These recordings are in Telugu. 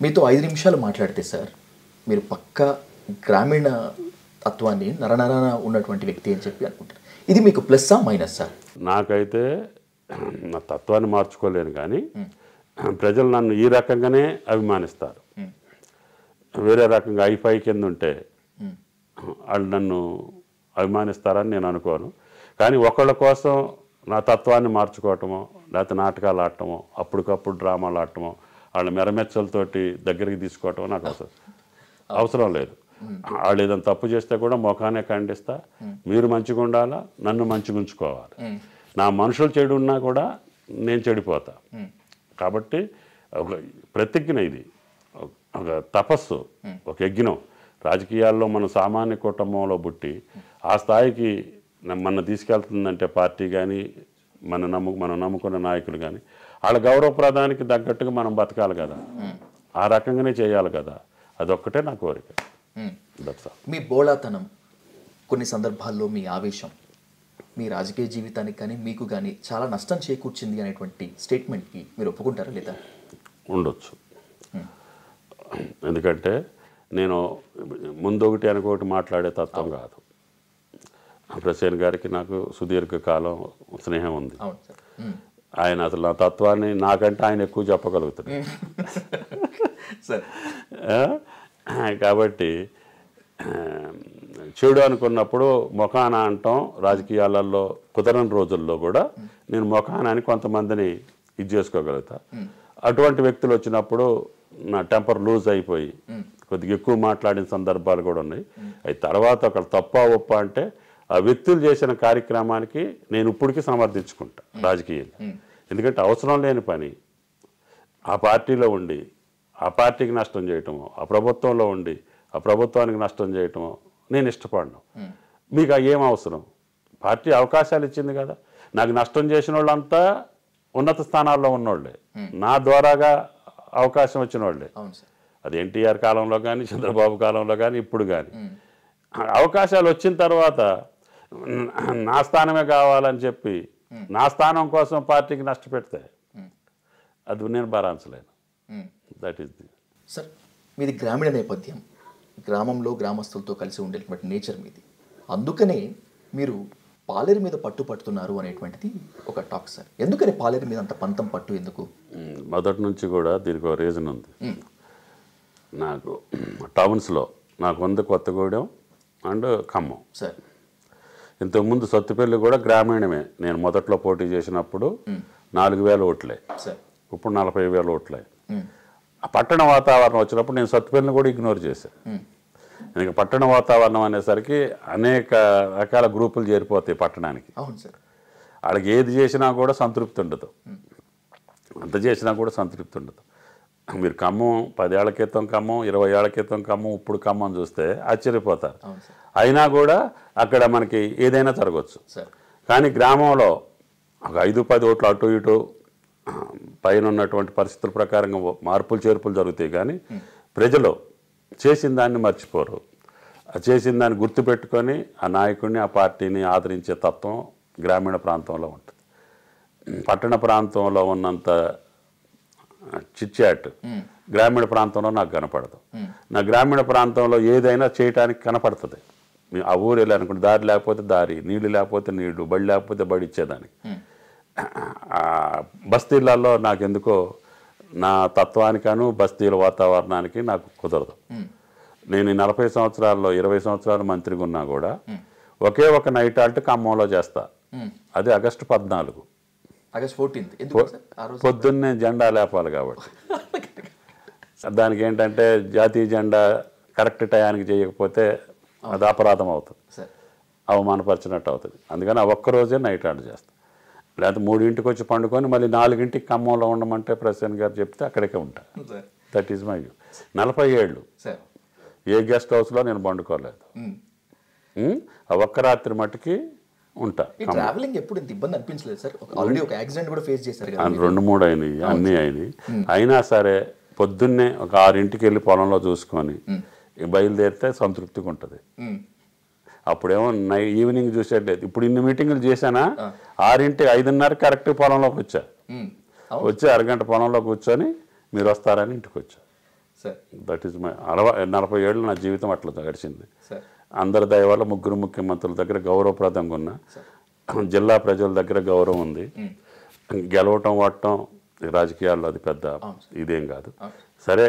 మీతో 5 నిమిషాలు మాట్లాడితే సార్ మీరు పక్కా గ్రామీణ తత్వాన్ని నరనరన ఉన్నటువంటి వ్యక్తి అని చెప్పి అనుకుంటారు. ఇది మీకు ప్లస్సా మైనస్సా? నాకైతే నా తత్వాన్ని మార్చుకోలేను, కానీ ప్రజలు నన్ను ఈ రకంగానే అభిమానిస్తారు. వేరే రకంగా ఐఫై కింద ఉంటే వాళ్ళు నన్ను అభిమానిస్తారని నేను అనుకోను. కానీ ఒకళ్ళ కోసం నా తత్వాన్ని మార్చుకోవటమో, లేకపోతే నాటకాలు ఆడటమో, అప్పటికప్పుడు డ్రామాలు ఆడటమో, వాళ్ళ మెరమెచ్చలతోటి దగ్గరికి తీసుకోవటమో నాకు అవసరం లేదు. వాళ్ళు ఏదైనా తప్పు చేస్తే కూడా ముఖానే ఖండిస్తా. మీరు మంచిగా ఉండాలా, నన్ను మంచిగా ఉంచుకోవాలి. నా మనుషులు చెడు ఉన్నా కూడా నేను చెడిపోతా. కాబట్టి ఒక ప్రతిజ్ఞ, ఇది ఒక తపస్సు, ఒక యజ్ఞం. రాజకీయాల్లో మన సామాన్య కుటుంబంలో పుట్టి ఆ స్థాయికి మన తీసుకెళ్తుందంటే పార్టీ కానీ మనం నమ్ముకున్న నాయకులు కానీ వాళ్ళ గౌరవప్రదానికి తగ్గట్టుగా మనం బతకాలి కదా, ఆ రకంగానే చేయాలి కదా. అదొక్కటే నా కోరిక. మీ బోళాతనం, కొన్ని సందర్భాల్లో మీ ఆవేశం మీ రాజకీయ జీవితానికి కానీ మీకు కానీ చాలా నష్టం చేకూర్చింది అనేటువంటి స్టేట్మెంట్కి మీరు ఒప్పుకుంటారా లేదా? ఉండొచ్చు. ఎందుకంటే నేను ముందొకటి అనుకోటి మాట్లాడే తత్వం కాదు. ప్రసేన్ గారికి నాకు సుదీర్ఘకాలం స్నేహం ఉంది. ఆయన అసలు నా తత్వాన్ని నాకంటే ఆయన ఎక్కువ చెప్పగలుగుతాడు. కాబట్టి చెడు అనుకున్నప్పుడు మొఖాన అంటాం. రాజకీయాలలో కుదరని రోజుల్లో కూడా నేను మొఖాన అని కొంతమందిని ఇది చేసుకోగలుగుతా. అటువంటి వ్యక్తులు వచ్చినప్పుడు నా టెంపర్ లూజ్ అయిపోయి కొద్దిగా ఎక్కువ మాట్లాడిన సందర్భాలు కూడా ఉన్నాయి. అవి తర్వాత ఒకళ్ళు తప్ప ఒప్ప అంటే ఆ వ్యక్తులు చేసిన కార్యక్రమానికి నేను ఇప్పటికీ సమర్థించుకుంటా రాజకీయంగా. ఎందుకంటే అవసరం లేని పని ఆ పార్టీలో ఉండి ఆ పార్టీకి నష్టం చేయటమో, ఆ ప్రభుత్వంలో ఉండి ఆ ప్రభుత్వానికి నష్టం చేయటమో నేను ఇష్టపడను. మీకు ఏం అవసరం? పార్టీ అవకాశాలు ఇచ్చింది కదా. నాకు నష్టం చేసిన వాళ్ళంతా ఉన్నత స్థానాల్లో ఉన్నోళ్ళే, నా ద్వారాగా అవకాశం వచ్చిన వాళ్ళే. అది ఎన్టీఆర్ కాలంలో కానీ, చంద్రబాబు కాలంలో కానీ, ఇప్పుడు కానీ. అవకాశాలు వచ్చిన తర్వాత నా స్థానమే కావాలని చెప్పి నా స్థానం కోసం పార్టీకి నష్టపెడితే అది నేను భరించలేను. That is the. సార్, మీది గ్రామీణ నేపథ్యం, గ్రామంలో గ్రామస్తులతో కలిసి ఉండేటువంటి నేచర్ మీది. అందుకనే మీరు పాలేరు మీద పట్టుతున్నారు అనేటువంటిది ఒక టాక్ సార్. ఎందుకని పాలేరు మీద అంత పంతం పట్టు ఎందుకు? మొదటి నుంచి కూడా దీనికి ఒక రీజన్ ఉంది. నాకు టౌన్స్లో నాకు ఉంది కొత్తగూడెం అండ్ ఖమ్మం సార్. ఇంతకుముందు సత్తుపల్లి కూడా గ్రామీణమే. నేను మొదట్లో పోటీ చేసినప్పుడు 4,000 ఓట్లే, ఇప్పుడు 40,000 ఓట్లే. ఆ పట్టణ వాతావరణం వచ్చినప్పుడు నేను సత్తుపల్లిని కూడా ఇగ్నోర్ చేశాను. ఇంకా పట్టణ వాతావరణం అనేసరికి అనేక రకాల గ్రూపులు చేరిపోతాయి పట్టణానికి. అవును సార్. వాళ్ళకి ఏది చేసినా కూడా సంతృప్తి ఉండదు, అంత చేసినా కూడా సంతృప్తి ఉండదు. మీరు ఖమ్మం 10 ఏళ్ల క్రితం ఖమ్మం, 20 ఏళ్ల క్రితం ఖమ్మం, ఇప్పుడు ఖమ్మం చూస్తే ఆశ్చర్యపోతారు. అయినా కూడా అక్కడ మనకి ఏదైనా జరగవచ్చు. కానీ గ్రామంలో ఒక 5-10 ఓట్లు అటు ఇటు పైన ఉన్నటువంటి పరిస్థితుల ప్రకారంగా మార్పులు చేర్పులు జరుగుతాయి. కానీ ప్రజలు చేసిన దాన్ని మర్చిపోరు. చేసిన దాన్ని గుర్తుపెట్టుకొని ఆ నాయకుడిని, ఆ పార్టీని ఆదరించే తత్వం గ్రామీణ ప్రాంతంలో ఉంటుంది. పట్టణ ప్రాంతంలో ఉన్నంత చిట్చాట్ గ్రామీణ ప్రాంతంలో నాకు కనపడదు. నా గ్రామీణ ప్రాంతంలో ఏదైనా చేయటానికి కనపడుతుంది. ఆ ఊరు వెళ్ళాలనుకుంటే దారి లేకపోతే దారి, నీళ్లు లేకపోతే నీళ్లు, బడి లేకపోతే బడి ఇచ్చేదానికి. బస్తీలలో నాకెందుకో నా తత్వానికను బస్తీల వాతావరణానికి నాకు కుదరదు. నేను 40 సంవత్సరాల్లో 20 సంవత్సరాలు మంత్రిగా ఉన్నా కూడా ఒకే ఒక నైట్ ఆల్ట్ ఖమ్మంలో చేస్తా. అది ఆగస్టు 14, ఆగస్ట్ 14 పొద్దున్నే జెండా లేపాలి కాబట్టి. దానికి ఏంటంటే జాతీయ జెండా కరెక్ట్ టయానికి చేయకపోతే అది అపరాధం అవుతుంది, అవమానపరిచినట్టు అవుతుంది. అందుకని ఆ ఒక్కరోజే నైట్ ఆర్డర్ చేస్తాను. లేకపోతే 3ంటికి వచ్చి పండుకొని మళ్ళీ 4ంటికి ఖమ్మంలో ఉండమంటే ప్రసన్న గారు చెప్తే అక్కడికే ఉంటా. That is my view. 40 ఏళ్ళు ఏ గెస్ట్ హౌస్లో నేను పండుకోలేదు. ఆ ఒక్క రాత్రి మట్టుకి ఉంటా. ట్రావెలింగ్ ఎప్పుడు ఇంత ఇబ్బంది అనిపించలేదు సార్? ఆల్రెడీ ఒక యాక్సిడెంట్ కూడా ఫేస్ చేశారు కదా. 2-3 అయినాయి, అన్నీ అయినాయి. అయినా సరే పొద్దున్నే ఒక 6ంటికి వెళ్ళి పొలంలో చూసుకొని బయలుదేరితే సంతృప్తిగా ఉంటుంది. అప్పుడేమో ఈవినింగ్ చూసేట్లేదు. ఇప్పుడు ఇన్ని మీటింగులు చేశానా, 6ంటి 5:30 కరెక్ట్ పొలంలోకి వచ్చి అరగంట పొలంలో కూర్చొని మీరు వస్తారని ఇంటికి వచ్చా. సార్ దట్ ఈస్ మై 40 ఏళ్ళు నా జీవితం అట్లా గడిచింది. సార్ అందరి దయ వల్ల ముగ్గురు ముఖ్యమంత్రుల దగ్గర గౌరవప్రదంగా ఉన్నా, జిల్లా ప్రజల దగ్గర గౌరవం ఉంది. గెలవటం వాడటం రాజకీయాల్లో అది పెద్ద ఇదేం కాదు. సరే,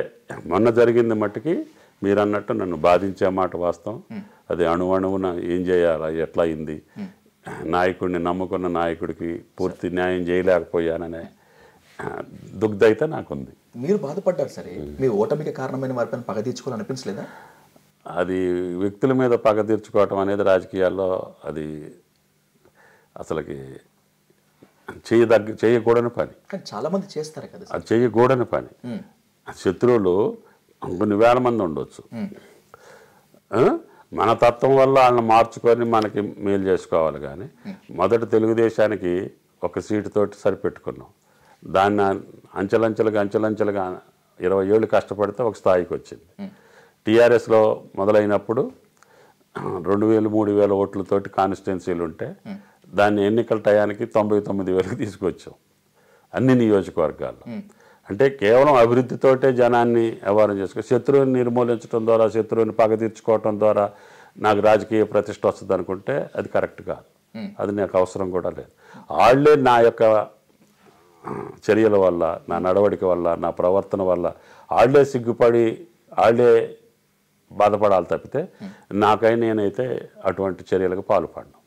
మొన్న జరిగింది మట్టుకి మీరు అన్నట్టు నన్ను బాధించే మాట వాస్తవం. అది అణువణువున ఏం చేయాలా, ఎట్లా అయింది, నాయకుడిని నమ్ముకున్న నాయకుడికి పూర్తి న్యాయం చేయలేకపోయాననే దుగ్ధ అయితే నాకుంది. మీరు బాధపడ్డారు సరే, మీ ఓటమికి కారణమైన వారిపైన పగ తీర్చుకోవాలనిపించలేదా? అది వ్యక్తుల మీద పగ తీర్చుకోవటం అనేది రాజకీయాల్లో అది అసలుకి చేయకూడని పని. కానీ చాలా మంది చేస్తారు కదా. అది చేయకూడని పని. శత్రువులు కొన్ని వేల మంది ఉండొచ్చు. మన తత్వం వల్ల వాళ్ళని మార్చుకొని మనకి మేలు చేసుకోవాలి. కానీ మొదట తెలుగుదేశానికి ఒక సీటుతోటి సరిపెట్టుకున్నాం. దాన్ని అంచెలంచెలుగా 20 ఏళ్ళు కష్టపడితే ఒక స్థాయికి వచ్చింది. టీఆర్ఎస్లో మొదలైనప్పుడు 2000-3000 ఓట్లతోటి కాన్స్టిట్యున్సీలు ఉంటే దాన్ని ఎన్నికల టయానికి 99,000కి తీసుకొచ్చాం అన్ని నియోజకవర్గాల్లో. అంటే కేవలం అభివృద్ధితోటే జనాన్ని వ్యవహారం చేసుకో, శత్రువుని నిర్మూలించడం ద్వారా, శత్రువుని పగ తీర్చుకోవటం ద్వారా నాకు రాజకీయ ప్రతిష్ట వస్తుంది అనుకుంటే అది కరెక్ట్ కాదు. అది నాకు అవసరం కూడా లేదు. వాళ్ళే నా యొక్క చర్యల వల్ల, నా నడవడిక వల్ల, నా ప్రవర్తన వల్ల వాళ్ళే సిగ్గుపడి వాళ్ళే బాధపడాలి తప్పితే నేనైతే అటువంటి చర్యలకు పాల్పడను.